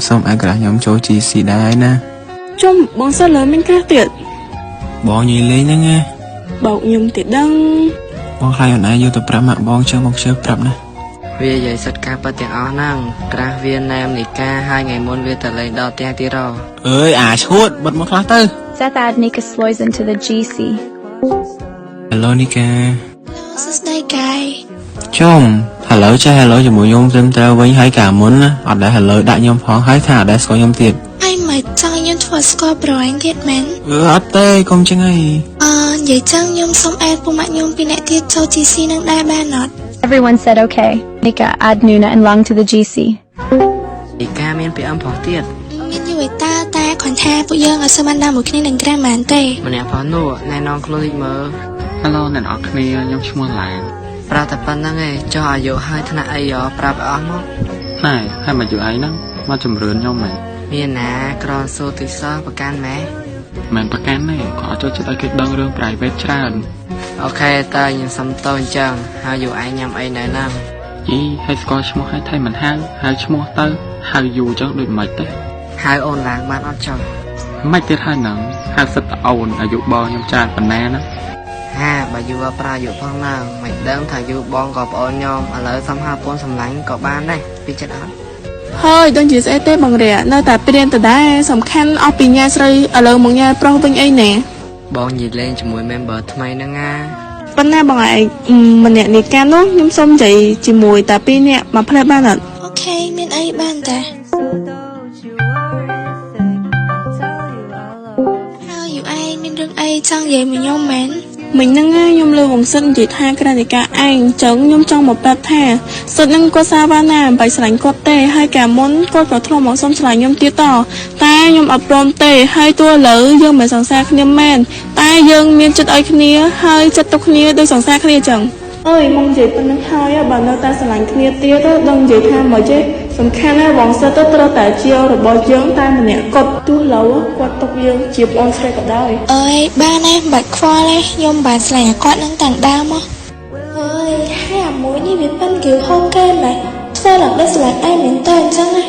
សូមឲ្យក្រាស់ខ្ញុំចូល GC ដែរណា ជុំបងសិនលើមានក្រាស់ទៀត បងនិយាយលេងហ្នឹងណា បោកខ្ញុំទៀតដឹង បងខ្លាចអូនឯងយកទៅប្រាប់ម៉ាក់បងជើមកជើប្រាប់ណា វានិយាយសិតការប៉ັດទាំងអស់ហ្នឹងក្រាស់វាណែមនីកាហើយថ្ងៃមុនវាទៅលេងដល់ផ្ទះទៀតហ៎ អើយអាឈួតបិទមកខ្លះទៅ Seth add Nika Sloys into the GC. Hello Nika សួស្តីកាយ ជុំ Hello ចា Hello ជាមួយខ្ញុំត្រឹមត្រូវវិញហើយកាលមុនណាអត់ដែល Hello ដាក់ខ្ញុំផងហើយថាអត់ដែលស្គាល់ខ្ញុំទៀត អីមិនចង់ខ្ញុំធ្វើស្គាល់ប្រអញទៀតមែន អត់ទេកុំចឹងអី និយាយចឹងខ្ញុំសុំអេតពុកម៉ាក់ខ្ញុំពីអ្នកទៀតចូល GC នឹងដែរបានអត់ Everyone said okay. Nika add Nuna and Long to the GC. នីកាមានពីអឹមផងទៀត មានយូរតាគ្រាន់ថាពួកយើងអត់សូវបានដើរមួយគ្នានឹងក្រាំបានទេ ម្នាក់ផងនោះណែនាំខ្លួនតិចមើល Hello អ្នកនរគ្នាខ្ញុំឈ្មោះឡាន ប្រាប់តែប៉ុណ្្នឹងឯងចុះអាយុហើយថ្នាក់អីប្រាប់អស់មក ណែហើយមកយូរអីហ្នឹងមកជំរឿនខ្ញុំមែន មានណាក្រនសួរតិចសោះប្រកាន់ម៉ែ មិនប្រកាន់ទេក៏អត់ចូលចិត្តឲ្យគេដឹងរឿង private ច្រើន អូខេតើខ្ញុំសុំតូចអញ្ចឹងហើយយូរឯងញ៉ាំអីនៅហ្នឹង ជីឲ្យស្គាល់ឈ្មោះឲ្យថៃមិនហៅឈ្មោះទៅហៅយូរចឹងដូចមិនទេ ហៅអូនឡើងបានអត់ចុះ មិនទៀតហើយហ្នឹងហៅសិតតអូនអាយុបងខ្ញុំច្រើនប៉ុណ្ណាណា ហាបើយូរប្រើអាយុផងឡើងមិនដឹងថាយូរបងក៏ប្អូនខ្ញុំឥឡូវសំហៅពូនសម្លាញ់ក៏បានដែរពីចិត្តអត់ ហើយដូចជាស្អីទេបងរានៅតែព្រៀនតដែរសំខាន់អស់ពីញ៉ាស្រីឥឡូវមកញ៉ាប្រុសវិញអីណែ បងនិយាយលេងជាមួយ member ថ្មីហ្នឹងណា ប៉ុន្តែបងឯងម្នាក់នេះកានោះខ្ញុំសុំនិយាយជាមួយតែពីរនាក់មកផ្លែបានអត់ អូខេមានអីបានតាហើយយូឯងមានរឿងអីចង់និយាយមួយខ្ញុំមែន មិញហ្នឹងខ្ញុំលើវងសិននិយាយថាក្រានិកាឯងចឹងខ្ញុំចង់មកប្រាប់ថាសិតហ្នឹងគាត់សាវ៉ាណាមិនបាច់ស្រឡាញ់គាត់ទេហើយកាលមុនគាត់ក៏ធ្លាប់មកសុំស្រឡាញ់ខ្ញុំទៀតតតែខ្ញុំអត់ព្រមទេហើយតួឥឡូវយើងមិនសង្សារគ្នាមែនតែយើងមានចិត្តឲ្យគ្នាហើយចិត្តទុកគ្នាដោយសង្សារគ្នាចឹងអើយមកនិយាយប៉ុណ្្នឹងហើយបើនៅតែស្រឡាញ់គ្នាទៀតដឹងនិយាយថាមកចេះសំខាន់ណាស់បងសិតទៅត្រូវតែជារបស់យើងតែម្នាក់គាត់ទោះឡូវគាត់ទុកយើងជាបងស្រីក៏ដោយ អើយបានទេមិនបាច់ខ្វល់ទេខ្ញុំបានស្លាញ់គាត់នឹងតាំងដើមមកអើយហើយអាមួយនេះវាប៉ិនគៀវហូកគេមែនធ្វើឡើងដូចស្លាញ់ឯងមែនតើអញ្ចឹងណា